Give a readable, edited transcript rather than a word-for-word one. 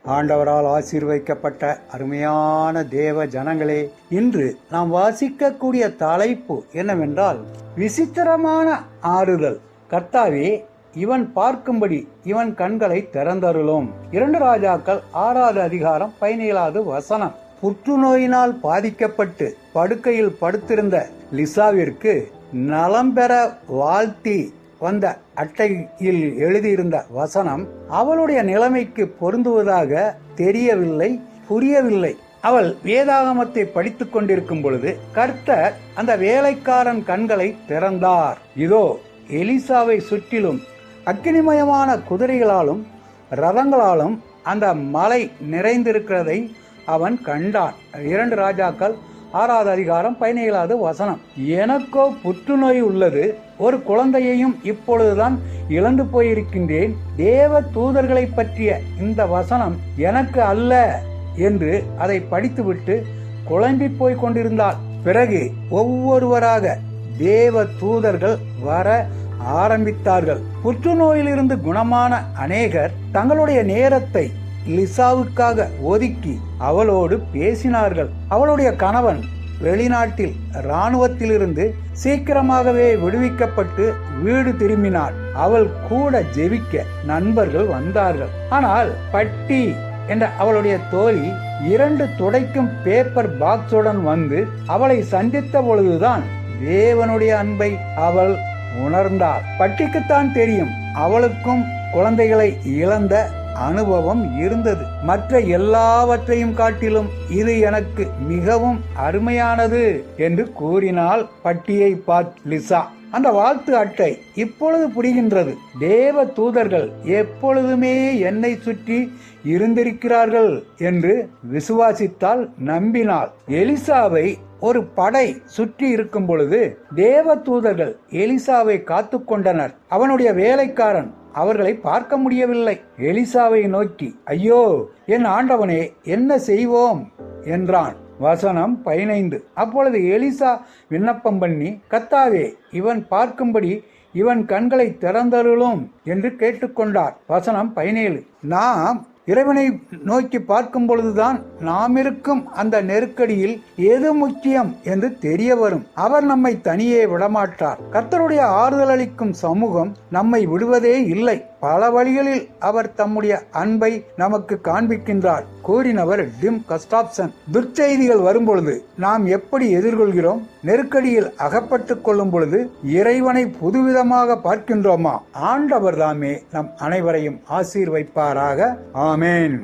ஆண்டவரால் ஆசீர்வதிக்கப்பட்ட அருமையான தேவ ஜனங்களே, இன்று நாம் வாசிக்கக்கூடிய தலைப்பு என்னவென்றால் விசித்திரமான ஆறுதல். கர்த்தாவே, இவன் பார்க்கும்படி இவன் கண்களை திறந்தருளும். 2 ராஜாக்கள் 6வது அதிகாரம் 17வது வசனம். புற்றுநோயினால் பாதிக்கப்பட்டு படுக்கையில் படுத்திருந்த லிசாவிற்கு நலம் பெற வாழ்த்தி வந்த அட்டையில் எழுதியிருந்த வசனம் அவளுடைய நிலைமைக்கு பொருந்துவதாக தெரியவில்லை, புரியவில்லை. அவள் வேதாகமத்தை படித்துக் கொண்டிருக்கும் பொழுது கர்த்தர் அந்த வேலைக்காரன் கண்களை திறந்தார். இதோ எலிசாவை சுற்றிலும் அக்கினிமயமான குதிரைகளாலும் ரதங்களாலும் அந்த மலை நிறைந்திருக்கிறதை அவன் கண்டான். 2 ராஜாக்கள் 6வது அதிகாரம் 17வது வசனம். எனக்கோ புற்றுநோய் உள்ளது, ஒரு குழந்தையையும் இப்பொழுதுதான் இழந்து போயிருக்கின்றேன். தேவ தூதர்களை பற்றிய இந்த வசனம் எனக்கு அல்ல என்று அதை படித்துவிட்டு குழம்பி போய் கொண்டிருந்தாள். பிறகு ஒவ்வொருவராக தேவ தூதர்கள் வர ஆரம்பித்தார்கள். புற்றுநோயிலிருந்து குணமான அநேகர் தங்களுடைய நேரத்தை லிசாவுக்காக ஒதுக்கி அவளோடு பேசினார்கள். அவளுடைய கணவன் வெளிநாட்டில் இராணுவத்திலிருந்து சீக்கிரமாகவே விடுவிக்கப்பட்டு வீடு திரும்பினாள். அவள் கூட ஜெபிக்க நண்பர்கள் வந்தார்கள். ஆனால் பட்டி என்ற அவளுடைய தோழி 2 துடைக்கும் பேப்பர் பாக்ஸுடன் வந்து அவளை சந்தித்த பொழுதுதான் தேவனுடைய அன்பை அவள் உணர்ந்தாள். பட்டிக்குத்தான் தெரியும், அவளுக்கும் குழந்தைகளை இழந்த அனுபவம் இருந்தது. மற்ற எல்லாவற்றையும் காட்டிலும் இது எனக்கு மிகவும் அருமையானது என்று கூறினாள் பட்டியை பார்த்து லிசா. அந்த வாழ்த்து அட்டை இப்பொழுது புரிகின்றது. தேவ தூதர்கள் எப்பொழுதுமே என்னை சுற்றி இருந்திருக்கிறார்கள் என்று விசுவாசித்தால் நம்பினாள். எலிசாவை ஒரு படை சுற்றி இருக்கும் பொழுது தேவ தூதர்கள் எலிசாவை காத்து கொண்டனர். அவனுடைய வேலைக்காரன் அவர்களை பார்க்க முடியவில்லை. எலிசாவை நோக்கி, ஐயோ என் ஆண்டவனே, என்ன செய்வோம் என்றான். வசனம் 15. அப்பொழுது எலிசா விண்ணப்பம் பண்ணி, கர்த்தாவே, இவன் பார்க்கும்படி இவன் கண்களை திறந்தருளும் என்று கேட்டுக்கொண்டார். வசனம் 17. நாம் இறைவனை நோக்கி பார்க்கும் பொழுதுதான் நாம் இருக்கும் அந்த நெருக்கடியில் எது முக்கியம் என்று தெரிய வரும். அவர் நம்மை தனியே விடமாட்டார். கர்த்தருடைய ஆறுதல் அளிக்கும் சமூகம் நம்மை விடுவதே இல்லை. பல வழிகளில் அவர் தம்முடைய அன்பை நமக்கு காண்பிக்கின்றார். கூறினவர் டிம் கஸ்டாப்சன். துர்ச்செய்திகள் வரும்பொழுது நாம் எப்படி எதிர்கொள்கிறோம்? நெருக்கடியில் அகப்பட்டுக் கொள்ளும் பொழுது இறைவனை புதுவிதமாக பார்க்கின்றோமா? ஆண்டவர் தாமே நம் அனைவரையும் ஆசீர்வைப்பாராக. ஆமேன்.